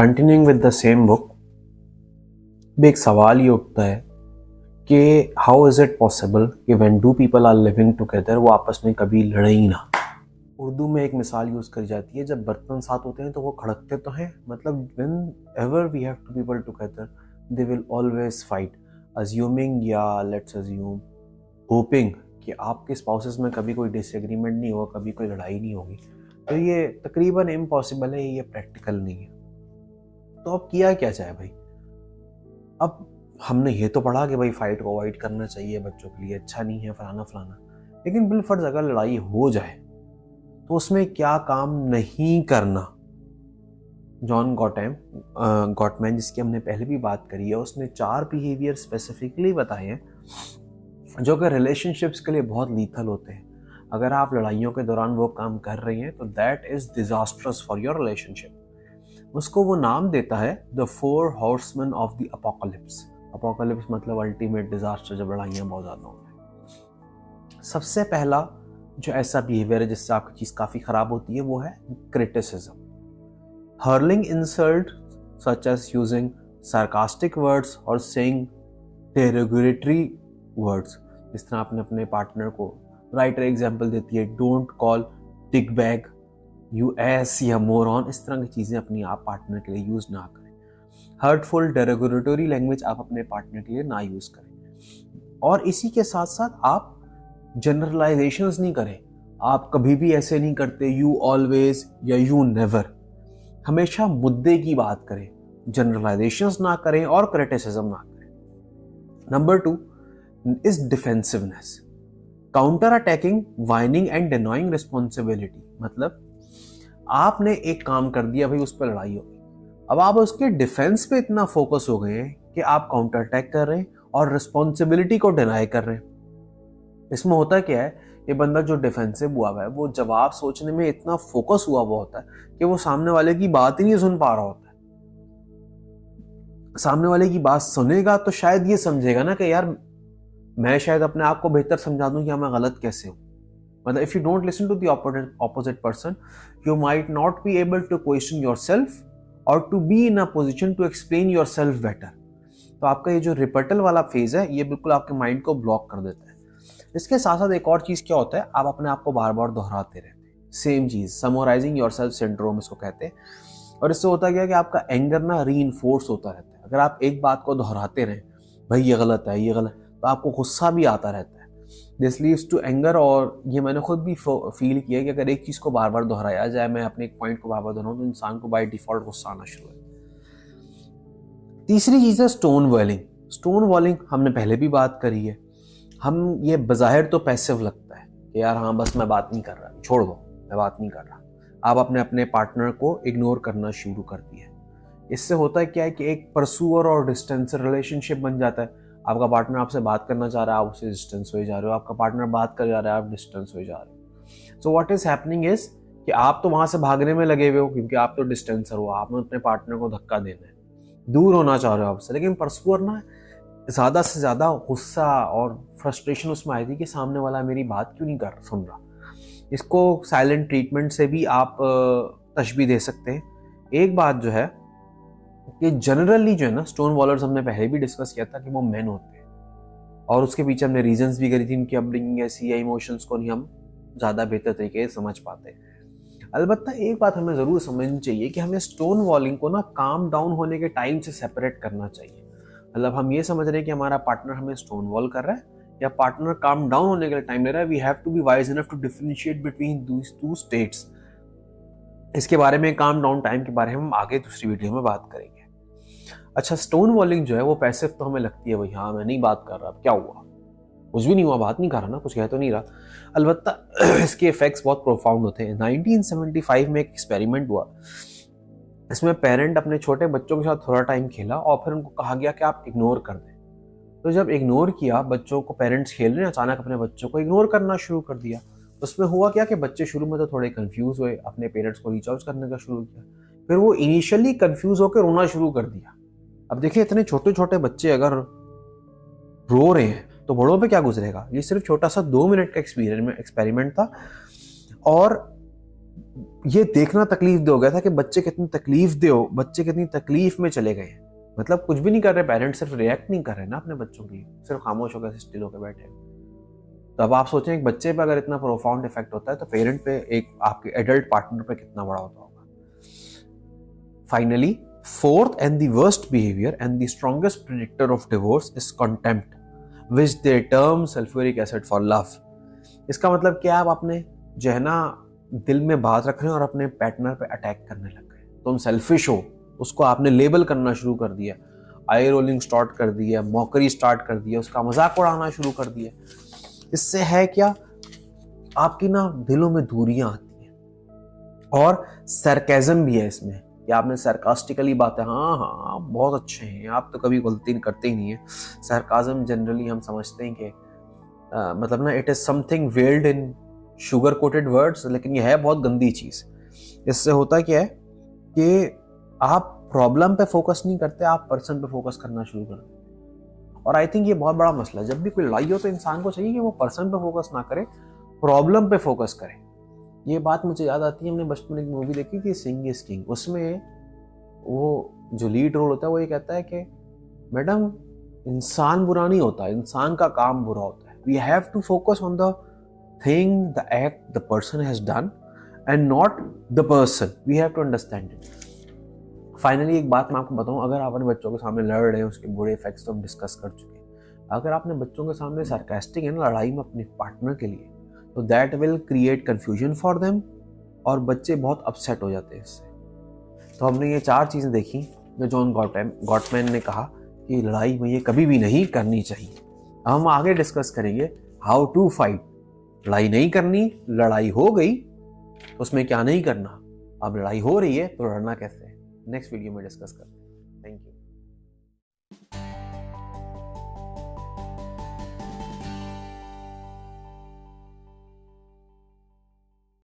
Continuing with the same book, भी एक सवाल ये उठता है कि हाउ इज़ इट पॉसिबल कि when two people are living together वो आपस में कभी लड़े ही ना। उर्दू में एक मिसाल यूज़ करी जाती है, जब बर्तन साथ होते हैं तो वो खड़कते तो हैं, मतलब whenever we have two people together they will always fight, assuming या लेट्स अज्यूम होपिंग कि आपके स्पाउसेस में कभी कोई डिसएग्रीमेंट नहीं होगा, कभी कोई लड़ाई नहीं होगी। तो ये तकरीबन इम्पॉसिबल है, ये प्रैक्टिकल नहीं है। तो अब किया क्या जाए भाई? अब हमने ये तो पढ़ा कि भाई फाइट को अवॉइड करना चाहिए, बच्चों के लिए अच्छा नहीं है, फलाना फलाना, लेकिन बिलफर्ज अगर लड़ाई हो जाए तो उसमें क्या काम नहीं करना। जॉन गॉटमैन जिसकी हमने पहले भी बात करी है, उसने 4 बिहेवियर स्पेसिफिकली बताए हैं जो कि रिलेशनशिप्स के लिए बहुत लीथल होते हैं। अगर आप लड़ाइयों के दौरान वो काम कर रही हैं तो that is disastrous for your relationship. उसको वो नाम देता है the 4 horseman of the apocalypse. Apocalypse मतलब अल्टीमेट डिजास्टर, जब लड़ाइयाँ बहुत ज़्यादा होती हैं। सबसे पहला जो ऐसा बिहेवियर है जिससे आपकी चीज़ काफ़ी ख़राब होती है वो है criticism. Hurling insult such as using sarcastic words और सेइंग डेरोगेटरी वर्ड्स। इस तरह आपने अपने पार्टनर को राइटर एग्जाम्पल देती है, don't call tick bag, U S या मोरॉन, इस तरह की चीज़ें अपनी आप पार्टनर के लिए यूज़ ना करें। हर्टफुल डेरोगेटरी लैंग्वेज आप अपने पार्टनर के लिए ना यूज़ करें। और इसी के साथ साथ आप जनरलाइजेशंस नहीं करें। आप कभी भी ऐसे नहीं करते यू ऑलवेज या यू नेवर। हमेशा मुद्दे की बात करें, जनरलाइजेशंस ना करें और क्रिटिसिज्म ना करें। Number 2 is defensiveness, counter attacking, whining and denying responsibility. मतलब आपने एक काम कर दिया भाई, उस पर लड़ाई हो गई, अब आप उसके डिफेंस पे इतना फोकस हो गए हैं कि आप काउंटर अटैक कर रहे हैं और रिस्पॉन्सिबिलिटी को डिनाई कर रहे हैं। इसमें होता क्या है, ये बंदा जो डिफेंसिव हुआ है वो जवाब सोचने में इतना फोकस हुआ हुआ होता है कि वो सामने वाले की बात ही नहीं सुन पा रहा होता है। सामने वाले की बात सुनेगा तो शायद ये समझेगा ना कि यार मैं शायद अपने आप को बेहतर समझा दूं कि मैं गलत कैसे हूं। मतलब if you don't listen to the opposite person you might not be able to question yourself और to be in a position to explain yourself better. तो आपका ये जो रिपटल वाला फेज है ये बिल्कुल आपके माइंड को ब्लॉक कर देता है। इसके साथ साथ एक और चीज क्या होता है, आप अपने आप को बार बार दोहराते रहते हैं सेम चीज, समराइजिंग योरसेल्फ सिंड्रोम इसको कहते हैं। और इससे होता क्या है कि आपका एंगर ना रीइंफोर्स होता रहता है। अगर आप एक बात को दोहराते रहें, भाई ये गलत है ये गलत, तो आपको गुस्सा भी आता रहता है। This leads to anger. और ये मैंने खुद भी फील किया कि अगर एक चीज़ को बार बार दोहराया जाए, मैं अपने एक पॉइंट को बार बार दोहराऊं, तो इंसान को बाय डिफॉल्ट गुस्सा आना शुरू है। तीसरी चीज़ है स्टोन वॉलिंग। स्टोन वॉलिंग हमने पहले भी बात करी है। हम ये बज़ाहिर तो पैसिव लगता है कि यार हाँ बस मैं बात नहीं कर रहा, छोड़ दो मैं बात नहीं कर रहा। आप अपने पार्टनर को इग्नोर करना शुरू कर दिया। इससे होता है क्या है कि एक परसूअर और डिस्टेंसर रिलेशनशिप बन जाता है। आपका पार्टनर आपसे बात करना चाह रहा है, आप उससे डिस्टेंस हो जा रहे हो, आपका पार्टनर बात कर जा रहा है, आप डिस्टेंस हो जा रहे हो। So what is happening is कि आप तो वहां से भागने में लगे हुए हो क्योंकि आप तो डिस्टेंसर हो, आपने अपने पार्टनर को धक्का देना है, दूर होना चाह रहे हो आपसे। लेकिन परसूअर ना ज़्यादा से ज़्यादा गुस्सा और फ्रस्ट्रेशन उसमें आई थी कि सामने वाला मेरी बात क्यों नहीं सुन रहा। इसको साइलेंट ट्रीटमेंट से भी आप तशबीह दे सकते हैं। एक बात जो है कि जनरली जो है ना स्टोन वॉलर्स, हमने पहले भी डिस्कस किया था कि वो मेन होते हैं और उसके पीछे हमने रीजंस भी करी थी, इनकी अपब्रिंगिंग ऐसी या इमोशंस को नहीं हम ज़्यादा बेहतर तरीके से समझ पाते। अलबत्ता एक बात हमें ज़रूर समझनी चाहिए कि हमें स्टोन वॉलिंग को ना काम डाउन होने के टाइम से सेपरेट करना चाहिए। मतलब हम ये समझ रहे हैं कि हमारा पार्टनर हमें स्टोन वॉल कर रहा है या पार्टनर काम डाउन होने के लिए टाइम ले रहा है, we have to be wise enough to differentiate between these two states. इसके बारे में, काम डाउन टाइम के बारे में हम आगे दूसरी वीडियो में बात करेंगे। अच्छा, स्टोन वॉलिंग जो है वो पैसिव तो हमें लगती है, भाई हाँ मैं नहीं बात कर रहा, अब क्या हुआ, कुछ भी नहीं हुआ, बात नहीं कर रहा ना, कुछ कह तो नहीं रहा। अलबत्ता इसके इफेक्ट्स बहुत प्रोफाउंड होते हैं। 1975 में एक एक्सपेरिमेंट हुआ, इसमें पेरेंट अपने छोटे बच्चों के साथ थोड़ा टाइम खेला और फिर उनको कहा गया कि आप इग्नोर कर दें। तो जब इग्नोर किया बच्चों को, पेरेंट्स खेल रहे हैं, अचानक अपने बच्चों को इग्नोर करना शुरू कर दिया। उसमें हुआ क्या कि बच्चे शुरू में तो थोड़े कंफ्यूज हुए, अपने पेरेंट्स को रीच आउट करने का शुरू किया, फिर वो इनिशियली कंफ्यूज होकर रोना शुरू कर दिया। अब देखिए इतने छोटे छोटे बच्चे अगर रो रहे हैं तो बड़ों पे क्या गुजरेगा। ये सिर्फ छोटा सा 2 मिनट का एक्सपेरिमेंट था और ये देखना तकलीफ दे हो गया था कि बच्चे कितनी तकलीफ दे हो, बच्चे कितनी तकलीफ में चले गए हैं। मतलब कुछ भी नहीं कर रहे पेरेंट्स, सिर्फ रिएक्ट नहीं कर रहे ना अपने बच्चों के लिए, सिर्फ खामोश होकर स्टिल होकर बैठे हैं। तो अब आप सोचें एक बच्चे पे अगर इतना प्रोफाउंड इफेक्ट होता है तो पेरेंट पे, एक आपके एडल्ट पार्टनर पे कितना बड़ा होता होगा। Finally, fourth and the worst behaviour and the strongest predictor of divorce is contempt, which they term sulphuric acid for love. इसका मतलब क्या, आप अपने जो है ना दिल में बात रख रहे हैं और अपने पार्टनर पे अटैक करने लग गए। तुम सेल्फिश हो, उसको आपने लेबल करना शुरू कर दिया, आई रोलिंग स्टार्ट कर दिया, मॉकरी स्टार्ट कर दिया, उसका मजाक उड़ाना शुरू कर दिया। इससे है क्या, आपकी ना दिलों में दूरियां आती हैं और सरकाज़म भी है इसमें कि आपने सरकास्टिकली बातें, हाँ हाँ बहुत अच्छे हैं आप तो कभी गलती करते ही नहीं है। सरकाज़म जनरली हम समझते हैं कि मतलब ना it is something weld in sugar coated words, लेकिन यह है बहुत गंदी चीज। इससे होता क्या है कि आप प्रॉब्लम पे फोकस नहीं करते, आप पर्सन पे फोकस करना शुरू कर देते। और आई थिंक ये बहुत बड़ा मसला है। जब भी कोई लड़ाई हो तो इंसान को चाहिए कि वो पर्सन पे फोकस ना करे, प्रॉब्लम पे फोकस करे। ये बात मुझे याद आती है, हमने बचपन में एक मूवी देखी थी सिंग इज किंग। उसमें वो जो लीड रोल होता है वो ये कहता है कि मैडम इंसान बुरा नहीं होता, इंसान का काम बुरा होता है। We have to focus on the thing, the act the person has done and not the person. We have to understand it. Finally, एक बात मैं आपको बताऊं, अगर आप अपने बच्चों के सामने लड़ रहे हैं, उसके बुरे इफेक्ट्स तो हम डिस्कस कर चुके हैं। अगर आपने बच्चों के सामने सार्कास्टिक है ना लड़ाई में अपने पार्टनर के लिए, तो that will create confusion for them और बच्चे बहुत अपसेट हो जाते हैं इससे। तो हमने ये 4 चीज़ें देखी जो जॉन गॉटमैन ने कहा कि लड़ाई में ये कभी भी नहीं करनी चाहिए। हम आगे डिस्कस करेंगे हाउ टू फाइट। लड़ाई नहीं करनी, लड़ाई हो गई उसमें क्या नहीं करना। अब लड़ाई हो रही है तो लड़ना कैसे है, नेक्स्ट वीडियो में डिस्कस करते हैं।